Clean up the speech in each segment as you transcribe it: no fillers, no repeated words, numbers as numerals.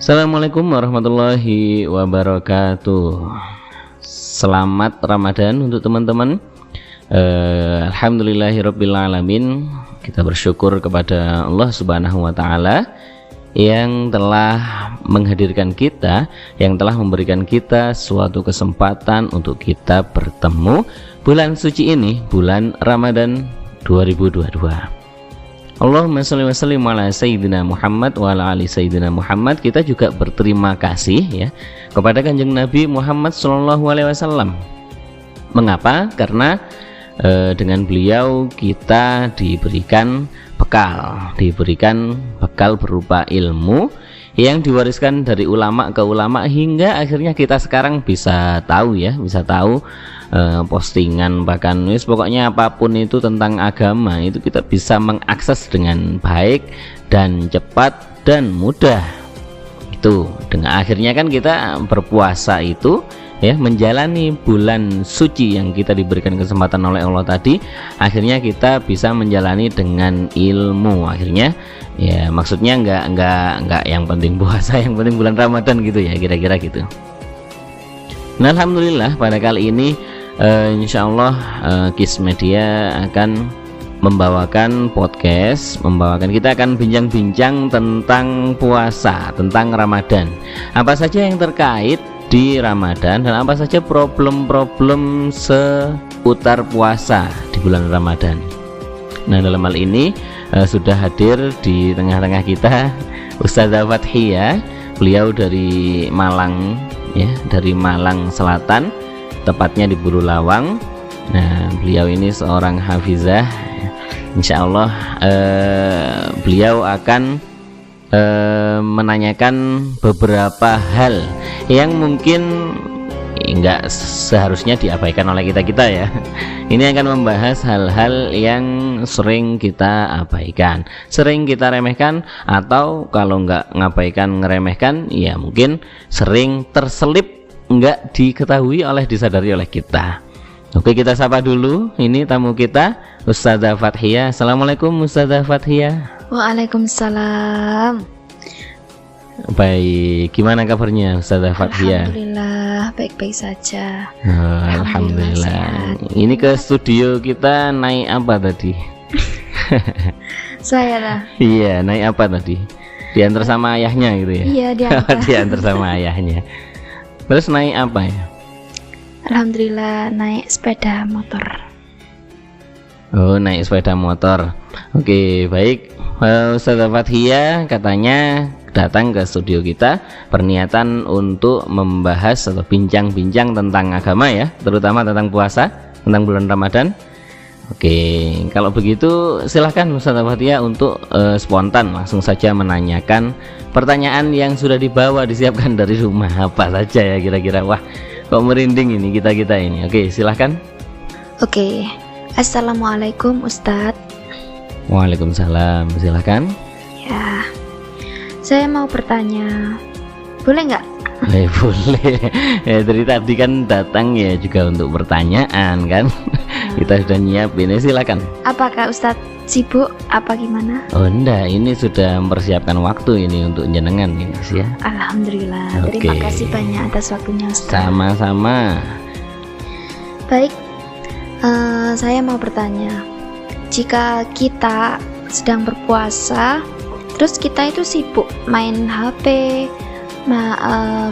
Assalamualaikum warahmatullahi wabarakatuh. Selamat Ramadan untuk teman-teman. Alhamdulillahirrabbilalamin. Kita bersyukur kepada Allah Subhanahu wa Ta'ala yang telah menghadirkan kita, yang telah memberikan kita suatu kesempatan untuk kita bertemu bulan suci ini, bulan Ramadan 2022. Allahumma sholli wa sallim ala sayyidina Muhammad wa ala ali sayyidina Muhammad. Kita juga berterima kasih ya kepada Kanjeng Nabi Muhammad sallallahu alaihi wasallam. Mengapa? Karena dengan beliau kita diberikan bekal berupa ilmu yang diwariskan dari ulama ke ulama hingga akhirnya kita sekarang bisa tahu postingan, bahkan pokoknya apapun itu tentang agama itu kita bisa mengakses dengan baik dan cepat dan mudah. Itu dengan akhirnya kan kita berpuasa itu ya, menjalani bulan suci yang kita diberikan kesempatan oleh Allah tadi, akhirnya kita bisa menjalani dengan ilmu. Akhirnya ya maksudnya enggak yang penting puasa, yang penting bulan Ramadan gitu ya, kira-kira gitu. Nah, alhamdulillah pada kali ini insyaallah KIS Media akan membawakan podcast, kita akan bincang-bincang tentang puasa, tentang Ramadan. Apa saja yang terkait di Ramadan dan apa saja problem-problem seputar puasa di bulan Ramadan. Nah, dalam hal ini sudah hadir di tengah-tengah kita Ustazah Fathia. Beliau dari Malang ya, dari Malang Selatan, tepatnya di Burulawang. Nah, beliau ini seorang hafizah. Insyaallah beliau akan menanyakan beberapa hal yang mungkin enggak seharusnya diabaikan oleh kita ya. Ini akan membahas hal-hal yang sering kita abaikan, sering kita remehkan, atau kalau enggak ngabaikan, ngeremehkan, ya mungkin sering terselip, enggak diketahui disadari oleh kita. Oke, kita sapa dulu ini tamu kita, Ustazah Fathia. Assalamualaikum Ustazah Fathia. Waalaikumsalam. Baik, gimana kabarnya Ustazah Fathia? Alhamdulillah, baik-baik saja. Alhamdulillah. Ini ke studio kita naik apa tadi? Saya lah. Iya, naik apa tadi? Diantar sama ayahnya gitu ya? Iya, diantar. Diantar sama ayahnya. Terus naik apa ya? Alhamdulillah, naik sepeda motor. Oh, naik sepeda motor. Oke, baik. Ustazah Fathia katanya datang ke studio kita berniatan untuk membahas atau bincang-bincang tentang agama ya, terutama tentang puasa, tentang bulan Ramadan. Oke, kalau begitu silahkan Ustazah Fathia untuk spontan langsung saja menanyakan pertanyaan yang sudah disiapkan dari rumah. Apa saja ya kira-kira? Wah, kok merinding ini kita ini. Oke, silahkan. Oke, Assalamualaikum Ustadz. Waalaikumsalam, silahkan. Ya, saya mau bertanya, boleh nggak? Boleh. Dari tadi kan datang ya juga untuk pertanyaan kan. Kita sudah nyiapin, silakan. Apakah Ustadz sibuk apa gimana? Oh enggak, ini sudah mempersiapkan waktu ini untuk jenengan ini ya. Alhamdulillah. Oke. Terima kasih banyak atas waktunya Ustadz. Sama-sama. Baik, saya mau bertanya, jika kita sedang berpuasa, terus kita itu sibuk main HP,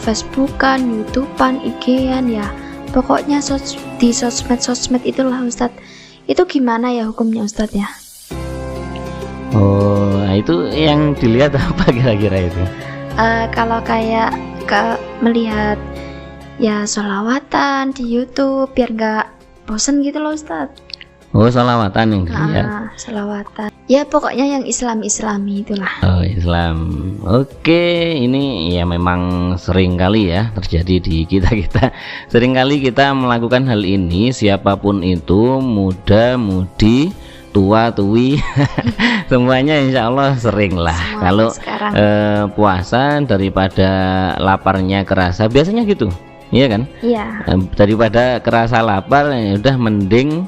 Facebookan, YouTubean, IG-an ya, pokoknya di sosmed itulah Ustadz. Itu gimana ya hukumnya Ustadz ya? Oh, itu yang dilihat apa kira-kira itu? Kalau kayak melihat ya sholawatan di YouTube biar nggak bosen gitu loh Ustadz. Oh, sholawatan yang dilihat. Sholawatan. Ya pokoknya yang Islami itulah. Oh, Islam. Oke, ini ya memang sering kali ya terjadi di kita. Sering kali kita melakukan hal ini, siapapun itu, muda, mudi, tua, tui, semuanya insya Allah sering lah. Kalau puasa daripada laparnya kerasa, biasanya gitu. iya kan? Iya. Daripada kerasa lapar, ya udah mending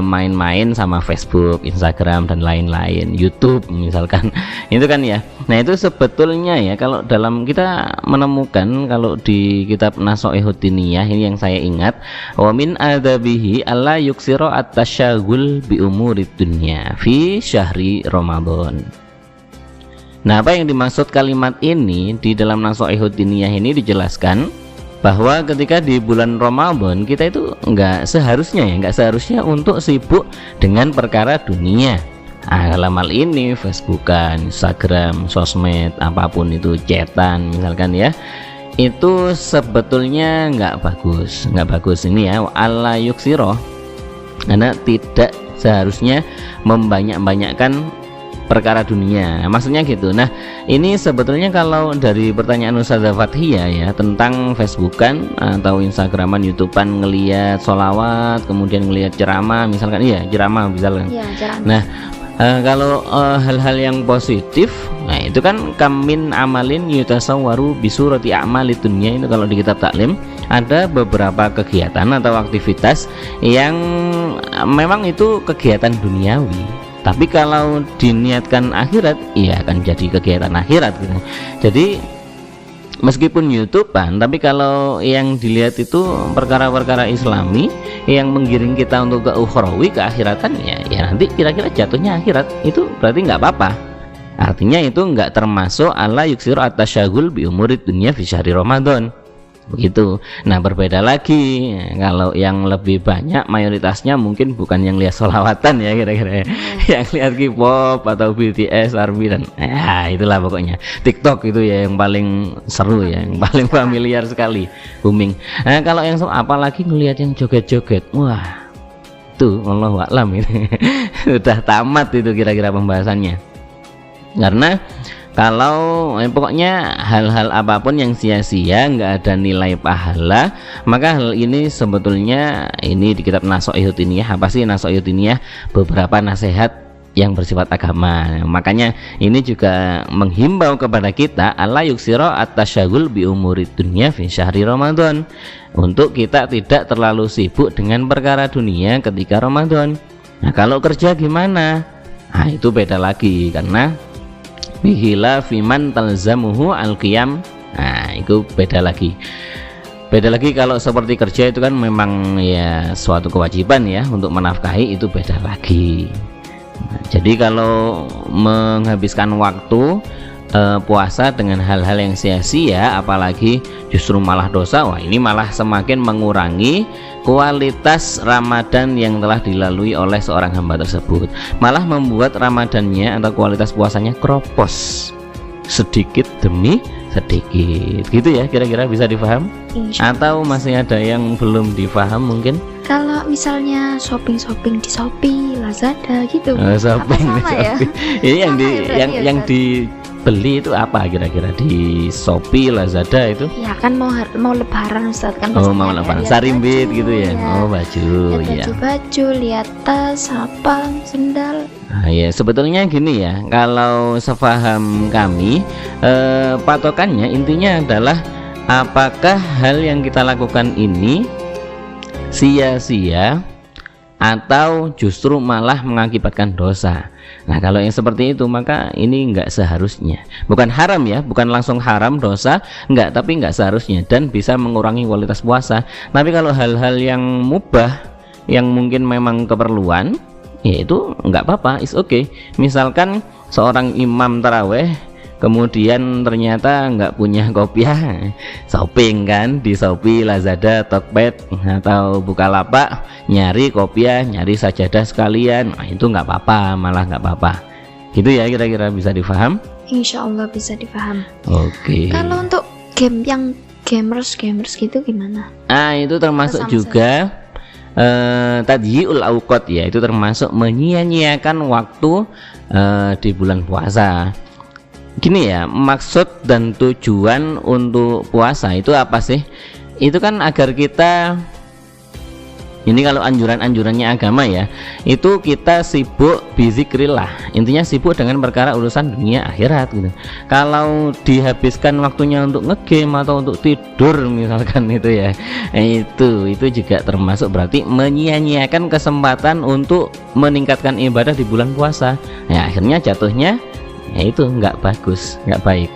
main-main sama Facebook, Instagram dan lain-lain, YouTube misalkan. Itu kan ya. Nah, itu sebetulnya ya kalau dalam kita menemukan kalau di kitab Nasha'ihud Diniyah ini yang saya ingat, wa min adabihi alla yuksira at-tasyaghul bi umurid dunya fi syahri Ramadan. Nah, apa yang dimaksud kalimat ini di dalam Nasha'ihud Diniyah ini dijelaskan bahwa ketika di bulan Ramadan kita itu nggak seharusnya untuk sibuk dengan perkara dunia. Dalam hal ini Facebookan, Instagram, sosmed, apapun itu, chatan misalkan ya, itu sebetulnya nggak bagus ini ya, alla yuksiro, karena tidak seharusnya membanyak-banyakkan perkara dunia, maksudnya gitu. Nah, ini sebetulnya kalau dari pertanyaan Ustazah Fathia ya tentang Facebookan atau Instagraman, YouTubean, ngelihat sholawat, kemudian ngelihat ceramah misalkan, iya ceramah misalkan. Iya, ceramah. Nah, kalau hal-hal yang positif, nah itu kan kamin amalin yutasawwaru bisurati a'malid dunya, itu kalau di kitab taklim ada beberapa kegiatan atau aktivitas yang memang itu kegiatan duniawi. Tapi kalau diniatkan akhirat, iya akan jadi kegiatan akhirat gitu. Jadi meskipun YouTubean, tapi kalau yang dilihat itu perkara-perkara Islami yang menggiring kita untuk ke ukhrawi, ke akhiratan, ya nanti kira-kira jatuhnya akhirat, itu berarti nggak apa-apa. Artinya itu nggak termasuk alla yuksiru at-tasyaghul bi umurid dunya fi syahri Ramadan. Begitu. Nah, berbeda lagi kalau yang lebih banyak mayoritasnya mungkin bukan yang lihat sholawatan ya kira-kira, yang lihat K-pop atau BTS, ARMY dan itulah pokoknya. TikTok itu ya yang paling seru ya, yang paling familiar sekali, booming. Nah, kalau yang apalagi ngelihat yang joget-joget, wah itu wallahu a'lam ini udah tamat itu kira-kira pembahasannya. Karena kalau pokoknya hal-hal apapun yang sia-sia, nggak ada nilai pahala, maka hal ini sebetulnya ini di kitab Nasha'ihud Diniyah, apa sih Nasha'ihud Diniyah? Beberapa nasihat yang bersifat agama. Makanya ini juga menghimbau kepada kita alla yuksira at-tasyaghul bi umurid dunya fi syahri Ramadan, untuk kita tidak terlalu sibuk dengan perkara dunia ketika Ramadan. Nah, kalau kerja gimana? Nah, itu beda lagi, karena bihila fiman talzamuhu al-qiyam. Nah, itu beda lagi kalau seperti kerja itu kan memang ya suatu kewajiban ya untuk menafkahi, itu beda lagi. Nah, jadi kalau menghabiskan waktu puasa dengan hal-hal yang sia-sia, apalagi justru malah dosa, wah ini malah semakin mengurangi kualitas Ramadan yang telah dilalui oleh seorang hamba tersebut, malah membuat Ramadannya atau kualitas puasanya kropos sedikit demi sedikit gitu ya, kira-kira bisa difaham? Atau masih ada yang belum difaham mungkin? Kalau misalnya shopping di Shopee, Lazada gitu. Shopping di Shopee. Ini yang dibeli itu apa kira-kira di Shopee, Lazada itu? Ya kan mau lebaran Ustaz kan. Oh, mau lebaran. Sarimbit gitu ya. Oh, baju ya. Baju, lihat tas, apa, sendal. Nah, ya sebetulnya gini ya, kalau sepaham kami patokannya intinya adalah apakah hal yang kita lakukan ini sia-sia atau justru malah mengakibatkan dosa. Nah, kalau yang seperti itu maka ini enggak seharusnya. Bukan haram ya, bukan langsung haram dosa, enggak, tapi enggak seharusnya dan bisa mengurangi kualitas puasa. Tapi kalau hal-hal yang mubah yang mungkin memang keperluan, ya itu enggak apa-apa, it's okay. Misalkan seorang imam taraweh kemudian ternyata nggak punya kopiah, shopping kan di Shopee, Lazada, Tokped atau Bukalapak, nyari kopiah, nyari sajadah sekalian, nah itu nggak apa-apa, malah nggak apa-apa gitu ya, kira-kira bisa difaham? Insya Allah bisa difaham. Oke. Kalau untuk game yang gamers gitu gimana? Itu termasuk juga tadyi'ul auqat ya, itu termasuk menyia-nyiakan waktu di bulan puasa. Gini ya, maksud dan tujuan untuk puasa itu apa sih? Itu kan agar kita Ini kalau anjurannya agama ya, itu kita sibuk bizikrillah, intinya sibuk dengan perkara urusan dunia akhirat gitu. Kalau dihabiskan waktunya untuk ngegame atau untuk tidur misalkan itu ya, itu juga termasuk berarti menyia-nyiakan kesempatan untuk meningkatkan ibadah di bulan puasa. Ya akhirnya jatuhnya ya itu nggak bagus, nggak baik,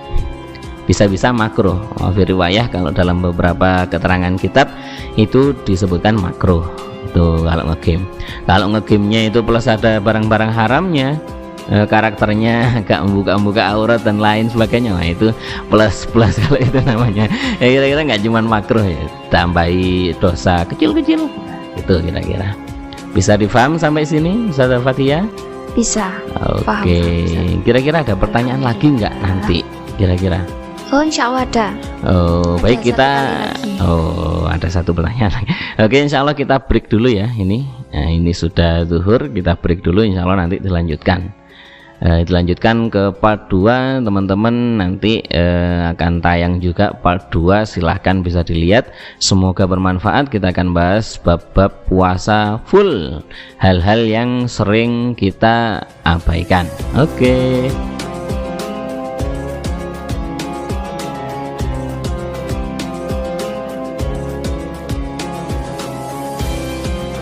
bisa-bisa makruh. Riwayah kalau dalam beberapa keterangan kitab itu disebutkan makruh tuh kalau ngegame. Kalau ngegamenya itu plus ada barang-barang haramnya, karakternya agak membuka aurat dan lain sebagainya, nah itu plus kalau itu namanya ya kira-kira nggak cuma makruh ya, tambahi dosa kecil-kecil itu kira-kira. Bisa difaham sampai sini Ustazah Fathia? Bisa. Oke, kira-kira ada pertanyaan lagi nggak nanti kira-kira? Oh insya Allah ada. Oh Ada baik, kita ada satu pertanyaan lagi. Oke, insya Allah kita break dulu ya ini. Nah, ini sudah zuhur, kita break dulu, insya Allah nanti dilanjutkan. Dilanjutkan ke part 2 teman-teman, nanti akan tayang juga part 2, silahkan bisa dilihat, semoga bermanfaat. Kita akan bahas bab-bab puasa full, hal-hal yang sering kita abaikan. Oke.